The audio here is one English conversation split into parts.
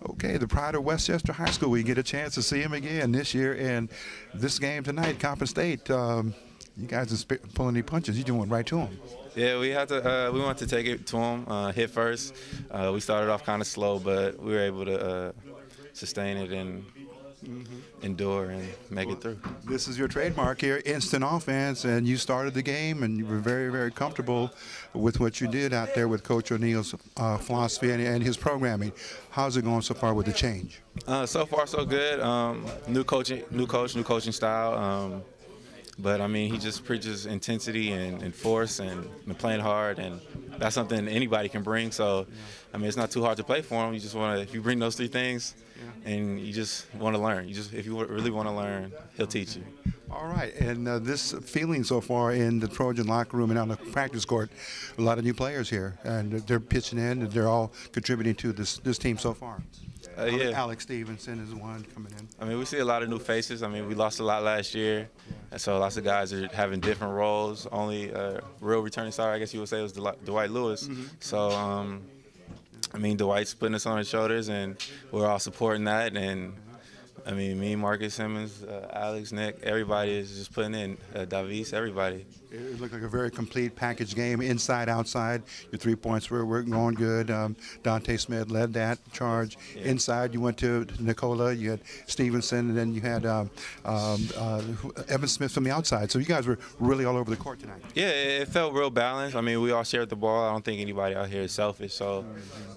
Okay, the pride of Westchester High School. We get a chance to see him again this year, and this game tonight, Coppin State. You guys are pulling any punches. You just went right to him. Yeah, we had to. We wanted to take it to him, hit first. We started off kind of slow, but we were able to sustain it and endure and make it through. This is your trademark here, instant offense, and you started the game, and you were very, very comfortable with what you did out there with Coach O'Neill's philosophy and his programming. How's it going so far with the change? So far, so good. New coaching style. But I mean, he just preaches intensity and force and been playing hard, and that's something anybody can bring. So, I mean, it's not too hard to play for him. You just want to, if you bring those three things, and you just want to learn. If you really want to learn, he'll teach you. All right, and this feeling so far in the Trojan locker room and on the practice court, a lot of new players here, and they're pitching in, and they're all contributing to this team so far. Yeah. Alex Stevenson is one coming in. I mean, we see a lot of new faces. I mean, we lost a lot last year, and so lots of guys are having different roles. Only real returning star, I guess you would say, was Dwight Lewis. So, I mean, Dwight's putting us on his shoulders, and we're all supporting that. And I mean, me, Marcus, Simmons, Alex, Nick, everybody is just putting in. Davis, everybody. It looked like a very complete package game, inside, outside. Your 3 points were going good. Dante Smith led that charge. Yeah. Inside, you went to Nicola. You had Stevenson, and then you had Evan Smith from the outside. So you guys were really all over the court tonight. Yeah, it felt real balanced. I mean, we all shared the ball. I don't think anybody out here is selfish. So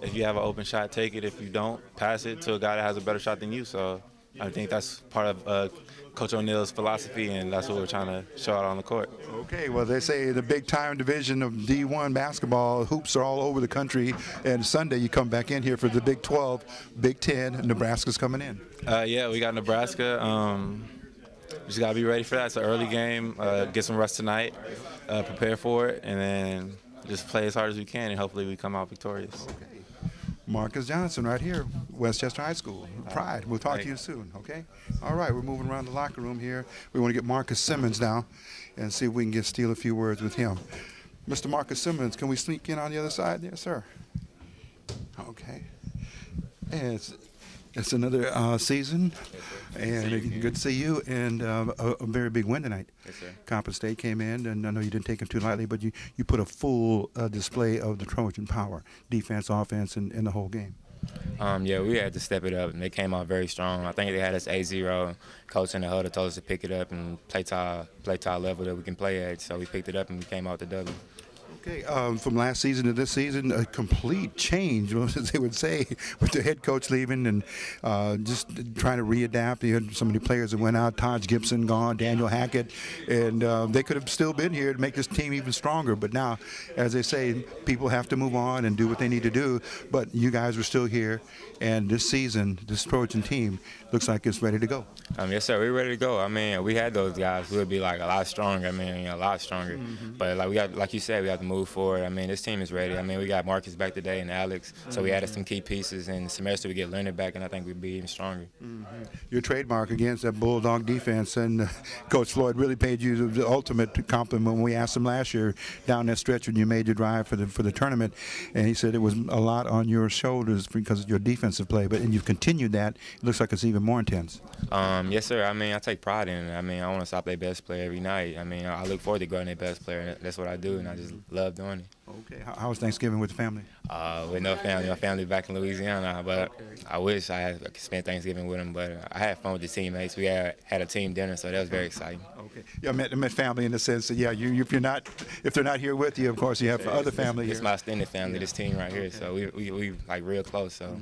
if you have an open shot, take it. If you don't, pass it to a guy that has a better shot than you. So I think that's part of Coach O'Neill's philosophy, and that's what we're trying to show out on the court. Okay, well, they say the big-time division of D1 basketball, hoops are all over the country, and Sunday you come back in here for the Big 12, Big 10, Nebraska's coming in. Yeah, we got Nebraska. Just got to be ready for that. It's an early game. Get some rest tonight, prepare for it, and then just play as hard as we can, and hopefully we come out victorious. Okay. Marcus Johnson right here, Westchester High School. Pride. We'll talk to you soon, okay? All right, we're moving around the locker room here. We want to get Marcus Simmons now and see if we can steal a few words with him. Mr. Marcus Simmons, can we sneak in on the other side there, sir? Okay. And it's another season, and good to see you, and a very big win tonight. Yes, sir. Coppin State came in, and I know you didn't take them too lightly, but you put a full display of the Trojan power, defense, offense, and the whole game. Yeah, we had to step it up, and they came out very strong. I think they had us 8-0. Coach in the huddle told us to pick it up and play to our level that we can play at. So we picked it up, and we came out the W. Okay, from last season to this season, a complete change, as they would say, with the head coach leaving and just trying to readapt. You had so many players that went out, Taj Gibson gone, Daniel Hackett, and they could have still been here to make this team even stronger. But now, as they say, people have to move on and do what they need to do. But you guys are still here, and this season, this Trojan team looks like it's ready to go. Yes, sir, we're ready to go. I mean, we had those guys. We would be like a lot stronger. I mean, a lot stronger. But like you said, we have to move forward. I mean, this team is ready. I mean, we got Marcus back today and Alex, so we added some key pieces. And semester we get Leonard back, and I think we'd be even stronger. Your trademark against that Bulldog defense, and Coach Floyd really paid you the ultimate compliment when we asked him last year down that stretch when you made your drive for the tournament, and he said it was a lot on your shoulders because of your defensive play. And you've continued that. It looks like it's even more intense. Yes, sir. I mean, I take pride in it. I mean, I want to stop their best player every night. I mean, I look forward to guarding their best player. That's what I do, and I just love doing it. Okay. How was Thanksgiving with the family? With no family. My family back in Louisiana, but I wish I could spend Thanksgiving with them. But I had fun with the teammates. We had a team dinner, so that was very exciting. Okay. Yeah, I met family in the sense that, yeah, if they're not here with you, of course, you have other family here. It's my extended family, this team right here, so we like real close. So.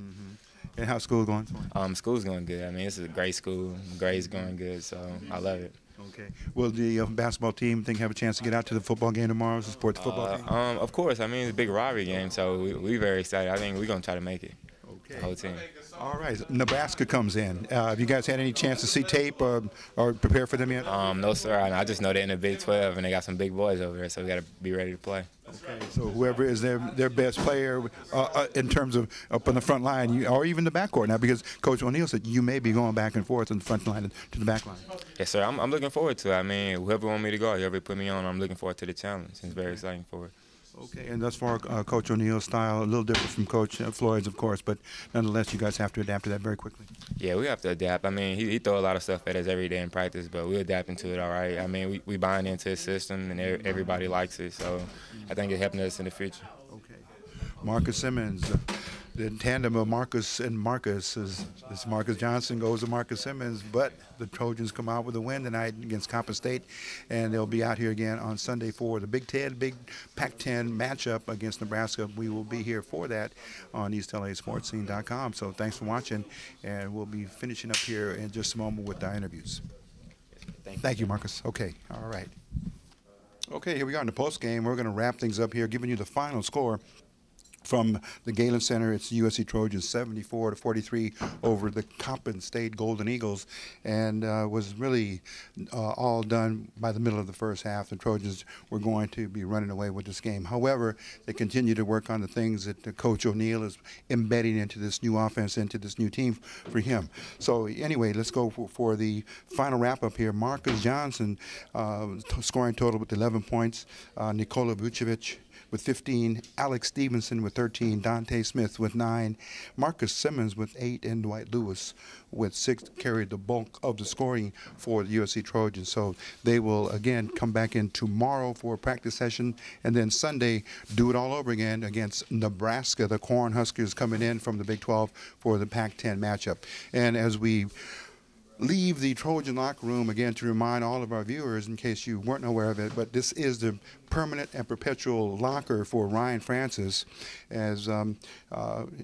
And how's school going? School's going good. I mean, this is a great school. Grades going good, so I love it. Okay. Will the basketball team have a chance to get out to the football game tomorrow to support the football team? Of course. I mean, it's a big rivalry game, so we're very excited. I think we're going to try to make it. Okay. The whole team. All right. Nebraska comes in. Have you guys had any chance to see tape or prepare for them yet? No, sir. I just know they're in the Big 12, and they got some big boys over there, so we got to be ready to play. Okay. So whoever is their best player in terms of up on the front line, or even the backcourt now, because Coach O'Neill said you may be going back and forth on the front line to the back line. Yes, sir. I'm looking forward to it. I mean, whoever want me to go, whoever put me on, I'm looking forward to the challenge. It's very exciting for it. Okay, and thus far, Coach O'Neill's style, a little different from Coach Floyd's, of course, but nonetheless, you guys have to adapt to that very quickly. Yeah, we have to adapt. I mean, he throw a lot of stuff at us every day in practice, but we adapt into it all right. I mean, we bind into his system, and everybody likes it, so I think it's helping us in the future. Okay. Marcus Simmons, the tandem of Marcus and Marcus is Marcus Johnson goes to Marcus Simmons, but the Trojans come out with a win tonight against Coppin State, and they'll be out here again on Sunday for the Big Pac-10 matchup against Nebraska. We will be here for that on EastLASportsScene.com. So thanks for watching, and we'll be finishing up here in just a moment with our interviews. Thank you, Marcus. Okay, all right. Okay, here we are in the post game. We're going to wrap things up here, giving you the final score from the Galen Center. It's USC Trojans 74-43 over the Coppin State Golden Eagles, and was really all done by the middle of the first half. The Trojans were going to be running away with this game. However, they continue to work on the things that Coach O'Neill is embedding into this new offense, into this new team for him. So anyway, let's go for the final wrap-up here. Marcus Johnson scoring total with 11 points. Nikola Vucevic with 15, Alex Stevenson with 13, Dante Smith with 9, Marcus Simmons with 8, and Dwight Lewis with 6 carried the bulk of the scoring for the USC Trojans. So they will again come back in tomorrow for a practice session, and then Sunday do it all over again against Nebraska. The Cornhuskers coming in from the Big 12 for the Pac-10 matchup. And as we leave the Trojan locker room, again, to remind all of our viewers, in case you weren't aware of it, but this is the permanent and perpetual locker for Ryan Francis, as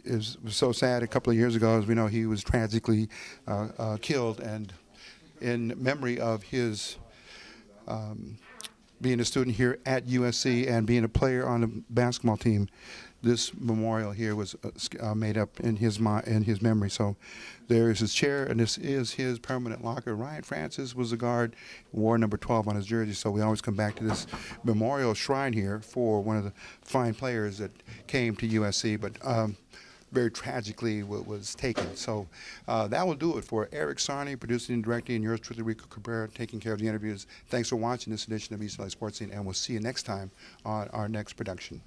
is so sad a couple of years ago. As we know, he was tragically killed, and in memory of his being a student here at USC and being a player on the basketball team, this memorial here was made up in his memory. So there is his chair, and this is his permanent locker. Ryan Francis was a guard, wore number 12 on his jersey, so we always come back to this memorial shrine here for one of the fine players that came to USC, but very tragically was taken. So that will do it for Eric Sarney, producing and directing, and yours truly, Rico Cabrera, taking care of the interviews. Thanks for watching this edition of East LA Sports Scene, and we'll see you next time on our next production.